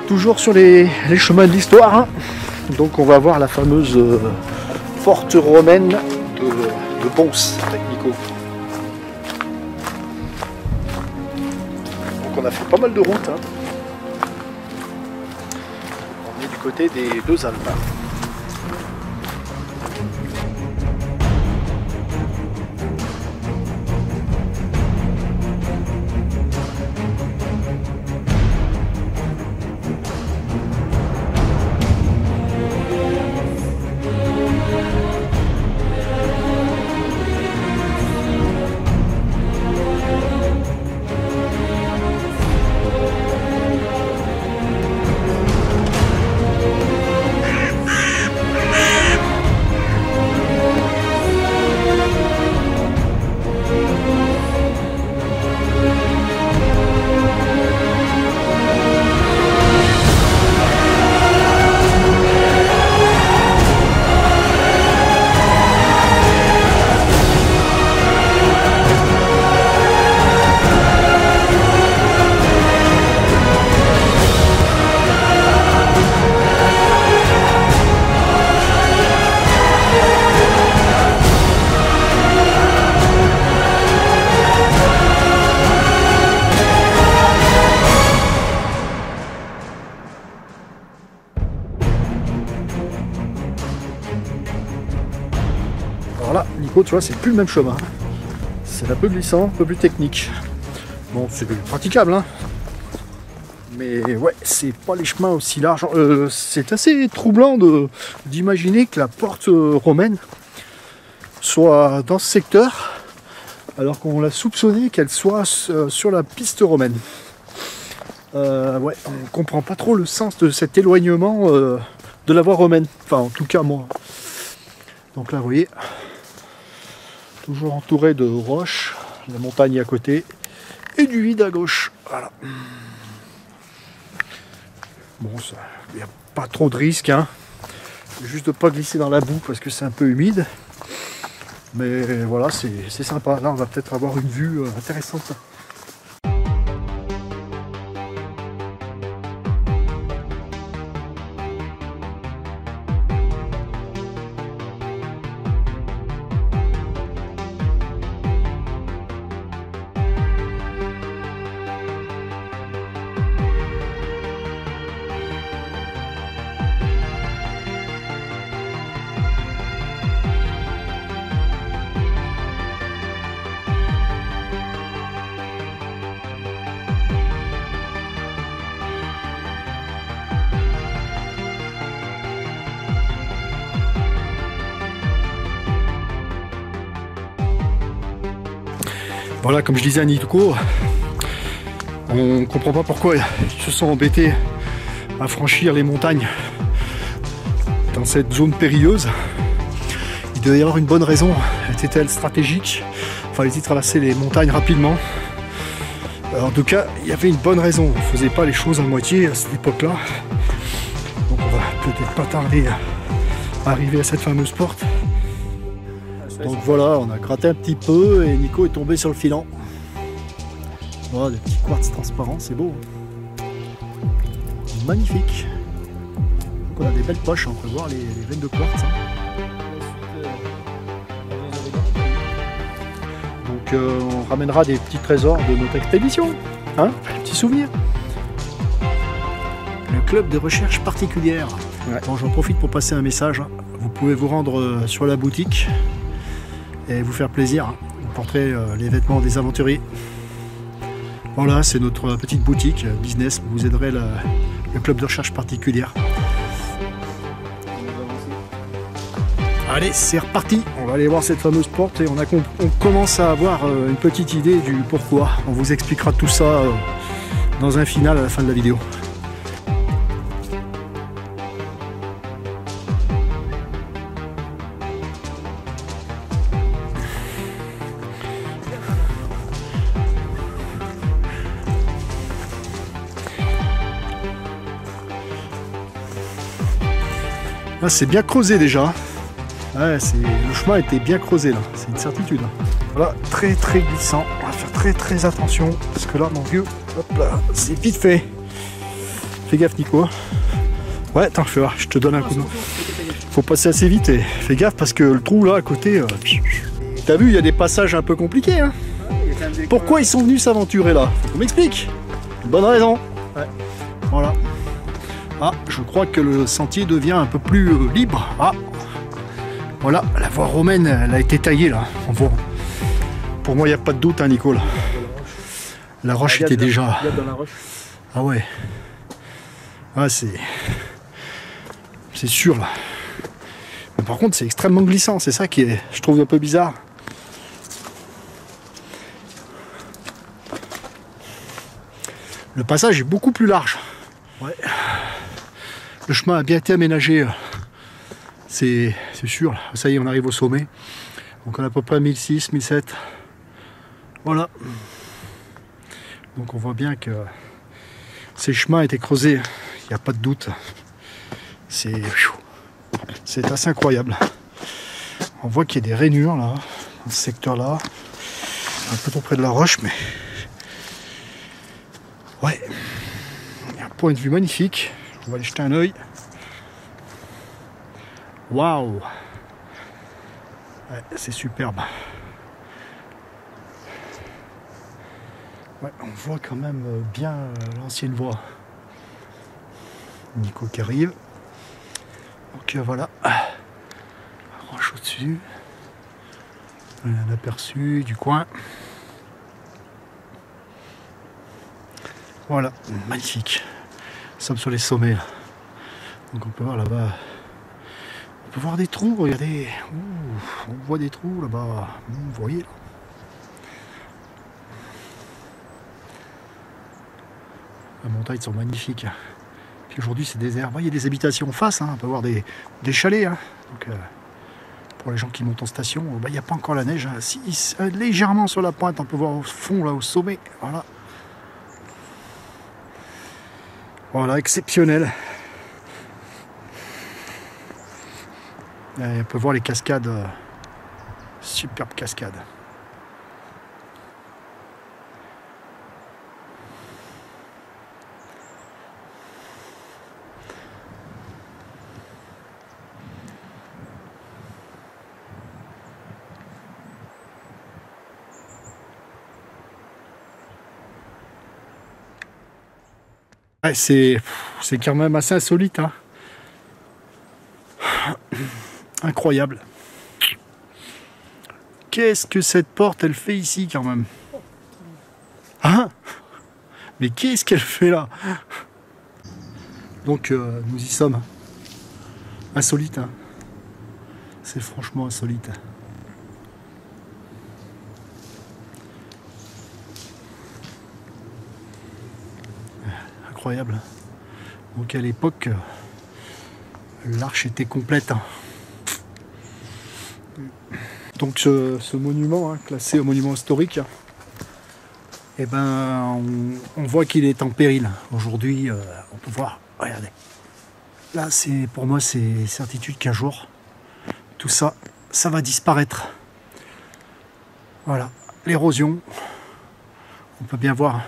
Toujours sur les chemins de l'histoire, hein. Donc on va voir la fameuse forte romaine de Pons avec Nico. Donc on a fait pas mal de route, hein. On est du côté des Deux Alpes. Alors là, Nico, tu vois, c'est plus le même chemin. C'est un peu glissant, un peu plus technique. Bon, c'est praticable, hein. Mais ouais, c'est pas les chemins aussi larges. C'est assez troublant d'imaginer que la porte romaine soit dans ce secteur, alors qu'on l'a soupçonné qu'elle soit sur la piste romaine. Ouais, on comprend pas trop le sens de cet éloignement de la voie romaine. Enfin, en tout cas, moi. Donc là, vous voyez, toujours entouré de roches, la montagne à côté et du vide à gauche. Voilà. Bon, il n'y a pas trop de risques, hein. Juste de pas glisser dans la boue parce que c'est un peu humide. Mais voilà, c'est sympa. Là, on va peut-être avoir une vue intéressante. Voilà, comme je disais à Nico, on ne comprend pas pourquoi ils se sont embêtés à franchir les montagnes dans cette zone périlleuse. Il devait y avoir une bonne raison. Était-elle stratégique? Fallait-il traverser les montagnes rapidement? Alors, en tout cas, il y avait une bonne raison. On ne faisait pas les choses à moitié à cette époque-là. Donc on va peut-être pas tarder à arriver à cette fameuse porte. Donc voilà, on a gratté un petit peu et Nico est tombé sur le filant. Voilà, des petits quartz transparents, c'est beau. Magnifique. Donc on a des belles poches, on peut voir les veines de quartz. Donc on ramènera des petits trésors de notre expédition, hein, des petits souvenirs. Le club de recherche particulière. Ouais. Bon, j'en profite pour passer un message. Vous pouvez vous rendre sur la boutique et vous faire plaisir. Vous porterez les vêtements des aventuriers. Voilà, c'est notre petite boutique business. Vous aiderez le club de recherche particulière. Allez, c'est reparti. On va aller voir cette fameuse porte et on commence à avoir une petite idée du pourquoi. On vous expliquera tout ça dans un final à la fin de la vidéo. Là, c'est bien creusé déjà. Ouais, le chemin était bien creusé là, c'est une certitude. Voilà, très très glissant. On va faire très très attention parce que là, mon vieux, hop là, c'est vite fait. Fais gaffe Nico. Ouais, attends, je te donne un coup de main. Faut passer assez vite et fais gaffe parce que le trou là à côté... T'as vu, il y a des passages un peu compliqués. Hein. Pourquoi ils sont venus s'aventurer là? Faut qu'on m'explique. Bonne raison. Ouais. Voilà. Ah, je crois que le sentier devient un peu plus libre. Ah, voilà, la voie romaine, elle a été taillée là. On voit. Pour moi, il n'y a pas de doute, hein, Nico. Là. La roche était déjà... Ah ouais. Ah, c'est sûr là. Mais par contre, c'est extrêmement glissant. C'est ça qui est, je trouve, un peu bizarre. Le passage est beaucoup plus large. Ouais. Le chemin a bien été aménagé. C'est sûr. Ça y est, on arrive au sommet. Donc on a à peu près 1006, 1007. Voilà. Donc on voit bien que ces chemins étaient creusés. Il n'y a pas de doute. C'est assez incroyable. On voit qu'il y a des rainures là, dans ce secteur-là. Un peu trop près de la roche, mais... Ouais. Il y a un point de vue magnifique. On va aller jeter un œil. Waouh! Ouais, c'est superbe. Ouais, on voit quand même bien l'ancienne voie. Nico qui arrive. Donc voilà. Roche au-dessus. Un aperçu du coin. Voilà, magnifique. Nous sommes sur les sommets. Là. Donc on peut voir là-bas. On peut voir des trous, regardez. Ouh, on voit des trous là-bas. Vous voyez là. Les montagnes sont magnifiques. Puis aujourd'hui c'est désert. Il y a des habitations en face. Hein. On peut voir des chalets. Hein. Donc, pour les gens qui montent en station, il n'y a pas encore la neige. Hein. Si, légèrement sur la pointe, on peut voir au fond, là, au sommet. Voilà. Voilà, exceptionnel. Et on peut voir les cascades. Superbe cascade. Ouais, c'est quand même assez insolite. Hein. Incroyable. Qu'est-ce que cette porte, elle fait ici quand même? Hein? Mais qu'est-ce qu'elle fait là? Donc nous y sommes. Insolite. Hein. C'est franchement insolite. Incroyable. Donc à l'époque, l'arche était complète. Hein. Donc ce monument, hein, classé au monument historique, eh ben, on voit qu'il est en péril. Aujourd'hui, on peut voir, regardez. Là, pour moi, c'est certitude qu'un jour, tout ça, ça va disparaître. Voilà, l'érosion, on peut bien voir.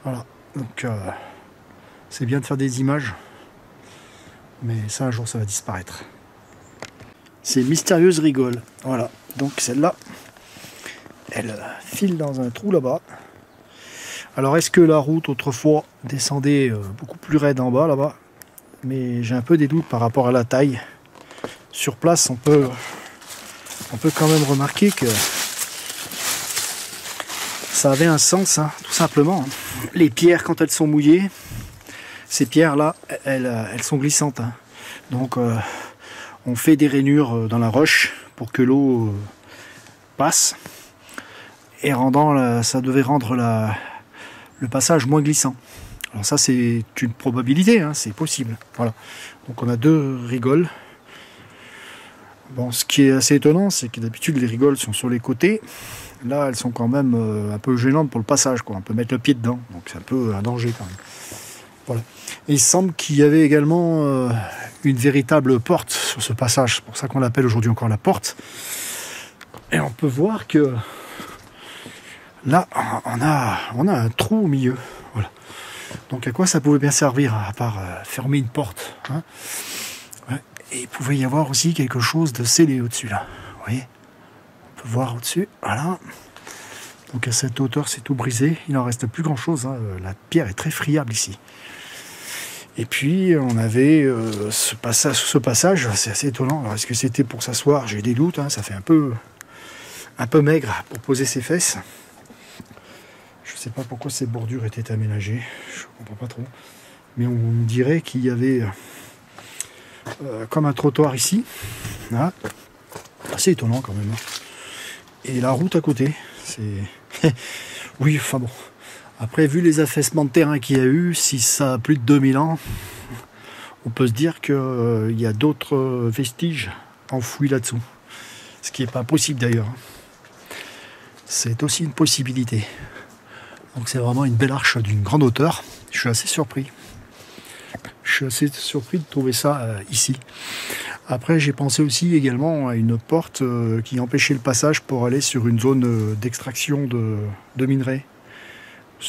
Voilà, donc c'est bien de faire des images, mais ça, un jour, ça va disparaître. C'est Mystérieuse Rigole. Voilà, donc celle-là, elle file dans un trou là-bas. Alors, est-ce que la route, autrefois, descendait beaucoup plus raide en bas, là-bas? Mais j'ai un peu des doutes par rapport à la taille. Sur place, on peut quand même remarquer que ça avait un sens, hein, tout simplement. Les pierres, quand elles sont mouillées, ces pierres-là, elles sont glissantes. Hein. Donc, on fait des rainures dans la roche pour que l'eau passe. Et ça devait rendre le passage moins glissant. Alors ça, c'est une probabilité, hein, c'est possible. Voilà. Donc on a deux rigoles. Bon, ce qui est assez étonnant, c'est que d'habitude les rigoles sont sur les côtés. Là, elles sont quand même un peu gênantes pour le passage, quoi. On peut mettre le pied dedans, donc c'est un peu un danger quand même. Voilà. Et il semble qu'il y avait également une véritable porte sur ce passage. C'est pour ça qu'on l'appelle aujourd'hui encore la porte. Et on peut voir que là, on a un trou au milieu. Voilà. Donc à quoi ça pouvait bien servir, à part fermer une porte, hein? Ouais. Et il pouvait y avoir aussi quelque chose de scellé au-dessus là. Vous voyez? On peut voir au-dessus, voilà. Donc à cette hauteur, c'est tout brisé. Il n'en reste plus grand-chose, hein. La pierre est très friable ici. Et puis on avait ce passage, c'est assez étonnant. Alors est-ce que c'était pour s'asseoir? J'ai des doutes, hein. Ça fait un peu maigre pour poser ses fesses. Je ne sais pas pourquoi ces bordures étaient aménagées, je ne comprends pas trop. Mais on dirait qu'il y avait comme un trottoir ici. Voilà. Assez étonnant quand même. Et la route à côté, c'est... oui, enfin bon. Après, vu les affaissements de terrain qu'il y a eu, si ça a plus de 2000 ans, on peut se dire qu'il y a d'autres vestiges enfouis là-dessous. Ce qui n'est pas possible d'ailleurs. C'est aussi une possibilité. Donc c'est vraiment une belle arche d'une grande hauteur. Je suis assez surpris. Je suis assez surpris de trouver ça ici. Après, j'ai pensé aussi également à une porte qui empêchait le passage pour aller sur une zone d'extraction de minerais.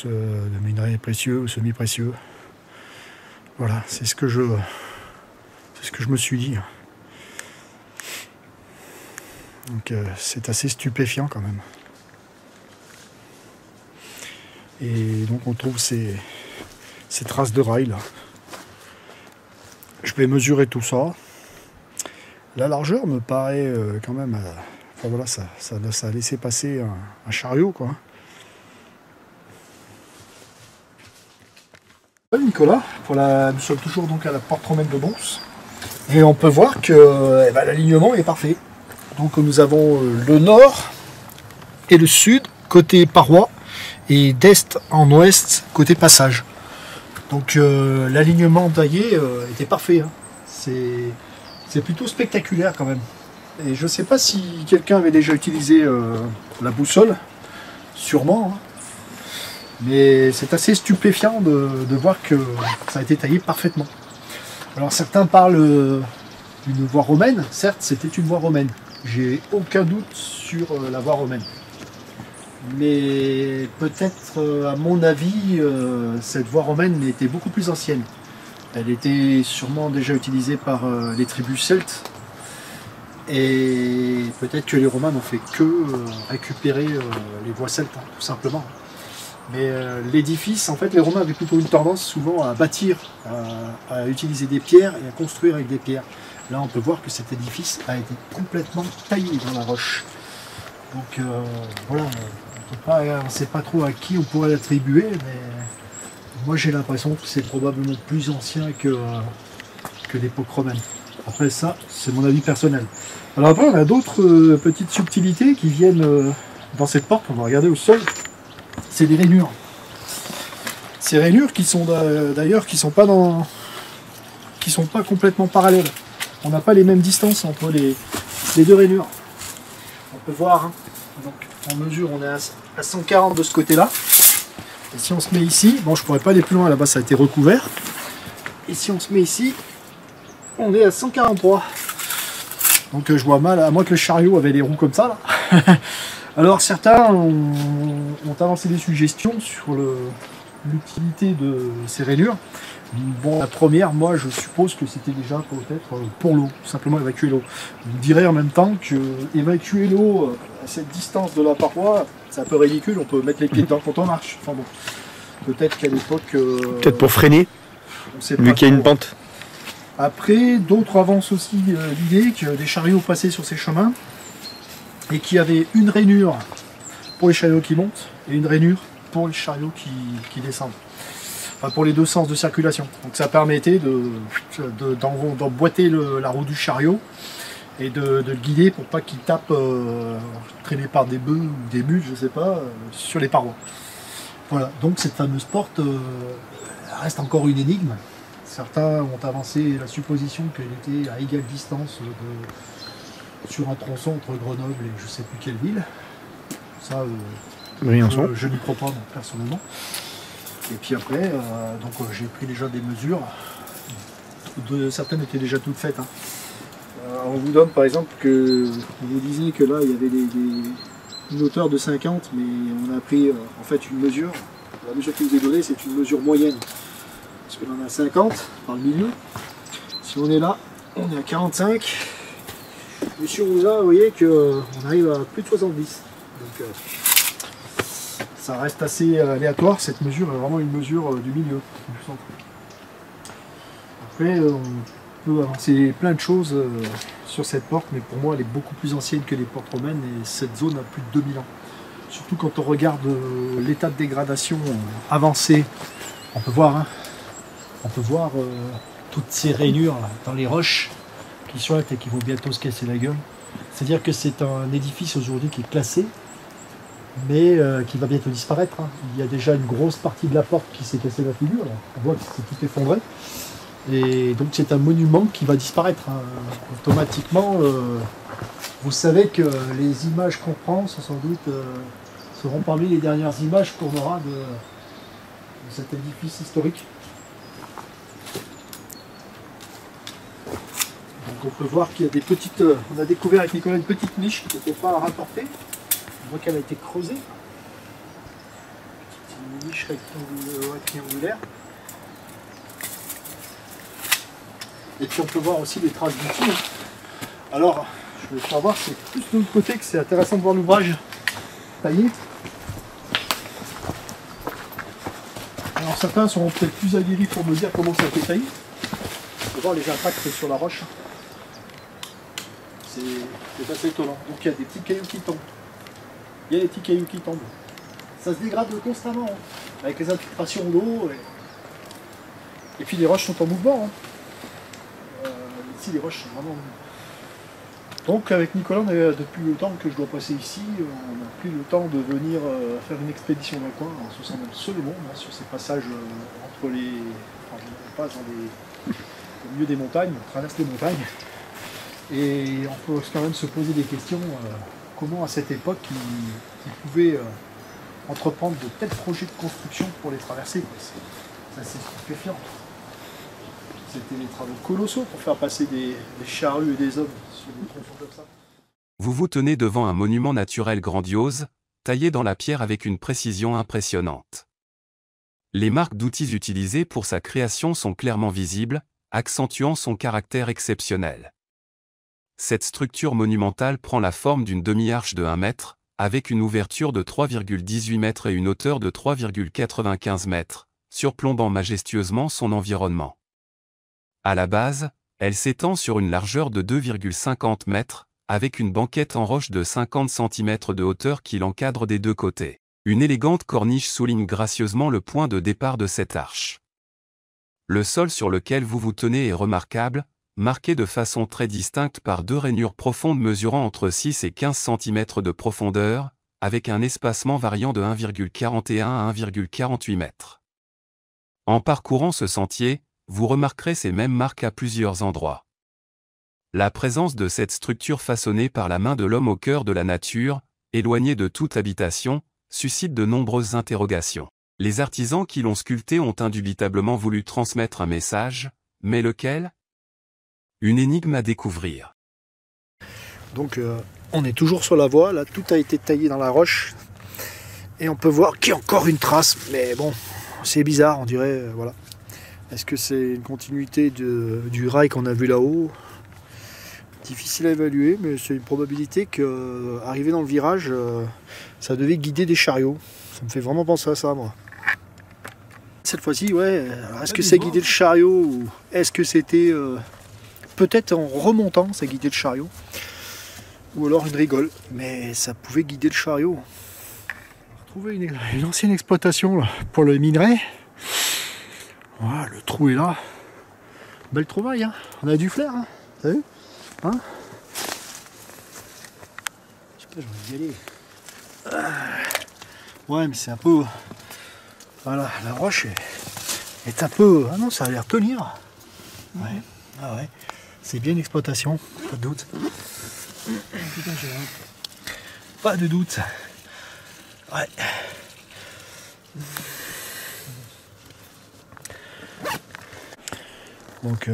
De minerais précieux ou semi-précieux. Voilà, c'est ce que je me suis dit. Donc c'est assez stupéfiant quand même. Et donc on trouve ces traces de rails là. Je vais mesurer tout ça. La largeur me paraît quand même... enfin voilà, ça a laissé passer un chariot quoi. Nicolas, nous sommes toujours donc à la porte romaine de Mons. Et on peut voir que l'alignement est parfait. Donc nous avons le nord et le sud côté paroi et d'est en ouest côté passage. Donc l'alignement taillé était parfait. Hein. C'est plutôt spectaculaire quand même. Et je ne sais pas si quelqu'un avait déjà utilisé la boussole, sûrement. Hein. Mais c'est assez stupéfiant de voir que ça a été taillé parfaitement. Alors certains parlent d'une voie romaine. Certes, c'était une voie romaine. J'ai aucun doute sur la voie romaine. Mais peut-être, à mon avis, cette voie romaine était beaucoup plus ancienne. Elle était sûrement déjà utilisée par les tribus celtes. Et peut-être que les Romains n'ont fait que récupérer les voies celtes, hein, tout simplement. Mais l'édifice, en fait, les Romains avaient plutôt une tendance souvent à bâtir, à utiliser des pierres et à construire avec des pierres. Là, on peut voir que cet édifice a été complètement taillé dans la roche. Donc voilà, on ne sait pas trop à qui on pourrait l'attribuer, mais moi j'ai l'impression que c'est probablement plus ancien que l'époque romaine. Après ça, c'est mon avis personnel. Alors après, on a d'autres petites subtilités qui viennent dans cette porte. On va regarder au sol. C'est des rainures. Ces rainures qui sont d'ailleurs qui sont pas complètement parallèles. On n'a pas les mêmes distances entre les deux rainures. On peut voir, hein. Donc, en mesure, on est à 140 de ce côté-là. Et si on se met ici, bon, je pourrais pas aller plus loin, là-bas ça a été recouvert. Et si on se met ici, on est à 143. Donc je vois mal, à moins que le chariot avait des roues comme ça, là. Alors certains ont avancé des suggestions sur l'utilité de ces rainures. Bon, la première, moi je suppose que c'était déjà peut-être pour l'eau, simplement évacuer l'eau. Vous me direz en même temps que évacuer l'eau à cette distance de la paroi, c'est un peu ridicule, on peut mettre les pieds dedans quand on marche. Enfin bon, peut-être qu'à l'époque... peut-être pour freiner, vu qu'il y a une pente. Après, d'autres avancent aussi l'idée que des chariots passaient sur ces chemins et qu'il y avait une rainure pour les chariots qui montent et une rainure pour les chariots qui descendent. Enfin, pour les deux sens de circulation. Donc ça permettait d'emboîter la roue du chariot et de le guider pour pas qu'il tape, traîné par des bœufs ou des mules, je sais pas, sur les parois. Voilà, donc cette fameuse porte reste encore une énigme. Certains ont avancé la supposition qu'elle était à égale distance sur un tronçon entre Grenoble et je ne sais plus quelle ville. Ça, je n'y crois pas moi, personnellement. Et puis après, j'ai pris déjà des mesures. Certaines étaient déjà toutes faites. Hein. On vous donne par exemple que vous disiez que là il y avait une hauteur de 50, mais on a pris en fait une mesure La mesure qui vous est donnée, c'est une mesure moyenne. Parce que l'on a 50 dans le milieu. Si on est là, on est à 45. Et sur Ouza, vous voyez qu'on arrive à plus de 70. Donc ça reste assez aléatoire. Cette mesure est vraiment une mesure du milieu, du centre. Après, on peut avancer plein de choses sur cette porte, mais pour moi, elle est beaucoup plus ancienne que les portes romaines et cette zone a plus de 2000 ans. Surtout quand on regarde l'état de dégradation avancé, on peut voir, toutes ces rainures dans les roches qui sont et qui vont bientôt se casser la gueule. C'est-à-dire que c'est un édifice aujourd'hui qui est classé, mais qui va bientôt disparaître. Il y a déjà une grosse partie de la porte qui s'est cassée la figure, là. On voit que c'est tout effondré. Et donc c'est un monument qui va disparaître automatiquement. Vous savez que les images qu'on prend sont sans doute seront parmi les dernières images qu'on aura de cet édifice historique. Donc on peut voir qu'il y a des petites. On a découvert avec Nicolas une petite niche qui n'était pas rapportée. On voit qu'elle a été creusée. Une niche triangulaire. Et puis on peut voir aussi les traces d'outils. Alors, je vais faire voir, c'est plus de l'autre côté que c'est intéressant de voir l'ouvrage taillé. Alors certains seront peut-être plus aguerris pour me dire comment ça a été taillé. On peut voir les impacts sur la roche. C'est assez étonnant. Donc il y a des petits cailloux qui tombent. Il y a des petits cailloux qui tombent. Ça se dégrade constamment, avec les infiltrations d'eau. Et puis les roches sont en mouvement. Ici, les roches sont vraiment... Donc avec Nicolas, depuis le temps que je dois passer ici, on a pris le temps de venir faire une expédition dans le coin. On se sent absolument sur ces passages entre les... Enfin, on passe au milieu des montagnes, on traverse les montagnes. Et on peut quand même se poser des questions, comment à cette époque ils pouvaient entreprendre de tels projets de construction pour les traverser. C'est assez stupéfiant. C'était des travaux colossaux pour faire passer des charrues et des hommes sur des tronçons comme ça. Vous vous tenez devant un monument naturel grandiose, taillé dans la pierre avec une précision impressionnante. Les marques d'outils utilisées pour sa création sont clairement visibles, accentuant son caractère exceptionnel. Cette structure monumentale prend la forme d'une demi-arche de 1 mètre, avec une ouverture de 3,18 mètres et une hauteur de 3,95 mètres, surplombant majestueusement son environnement. À la base, elle s'étend sur une largeur de 2,50 mètres, avec une banquette en roche de 50 cm de hauteur qui l'encadre des deux côtés. Une élégante corniche souligne gracieusement le point de départ de cette arche. Le sol sur lequel vous vous tenez est remarquable, marqué de façon très distincte par 2 rainures profondes mesurant entre 6 et 15 cm de profondeur, avec un espacement variant de 1,41 à 1,48 mètres. En parcourant ce sentier, vous remarquerez ces mêmes marques à plusieurs endroits. La présence de cette structure façonnée par la main de l'homme au cœur de la nature, éloignée de toute habitation, suscite de nombreuses interrogations. Les artisans qui l'ont sculptée ont indubitablement voulu transmettre un message, mais lequel ? Une énigme à découvrir. Donc on est toujours sur la voie, là tout a été taillé dans la roche. Et on peut voir qu'il y a encore une trace, mais bon, c'est bizarre, on dirait, voilà. Est-ce que c'est une continuité du rail qu'on a vu là-haut? Difficile à évaluer, mais c'est une probabilité qu'arriver dans le virage, ça devait guider des chariots. Ça me fait vraiment penser à ça, moi. Cette fois-ci, ouais, est-ce que c'est guider le chariot ou est-ce que c'était peut-être en remontant, ça guidait le chariot? Ou alors une rigole, mais ça pouvait guider le chariot. On a retrouvé une ancienne exploitation là, pour le minerai. Voilà, le trou est là. Belle trouvaille, hein. On a du flair, hein. T'as vu, hein? Je sais pas, je vais y aller. Ouais, mais c'est un peu... Voilà, la roche est un peu... Ah non, ça a l'air tenir. Ouais, ah ouais. C'est bien l'exploitation, pas de doute. Putain, pas de doute. Ouais. Donc,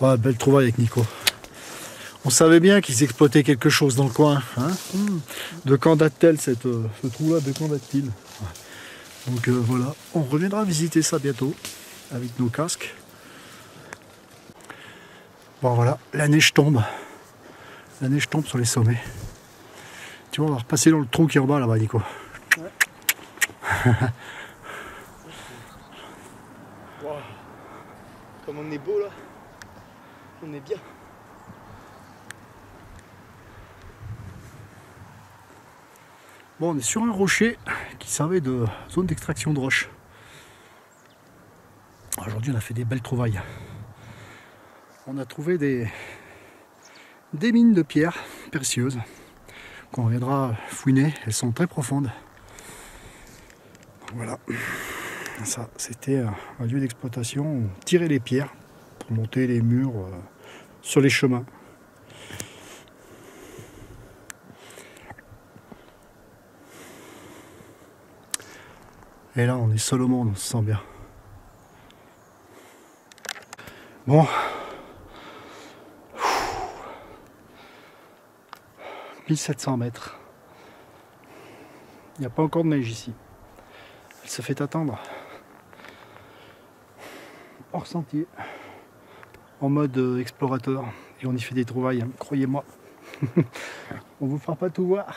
ouais, belle trouvaille avec Nico. On savait bien qu'ils exploitaient quelque chose dans le coin. Hein, de quand date-t-elle ce trou-là? De quand date-t-il? Donc voilà, on reviendra visiter ça bientôt avec nos casques. Bon voilà, la neige tombe. La neige tombe sur les sommets. Tu vois, on va repasser dans le trou qui est en bas là-bas, Nico. Ouais. Wow. Comme on est beau là, on est bien. Bon, on est sur un rocher qui servait de zone d'extraction de roches. Aujourd'hui, on a fait des belles trouvailles. On a trouvé des mines de pierres précieuses qu'on viendra fouiner. Elles sont très profondes. Voilà. Ça, c'était un lieu d'exploitation. On tirait les pierres pour monter les murs sur les chemins. Et là, on est seul au monde, on se sent bien. Bon. 1700 mètres. Il n'y a pas encore de neige ici. Elle se fait attendre. Hors sentier. En mode explorateur. Et on y fait des trouvailles, hein, croyez-moi. On vous fera pas tout voir.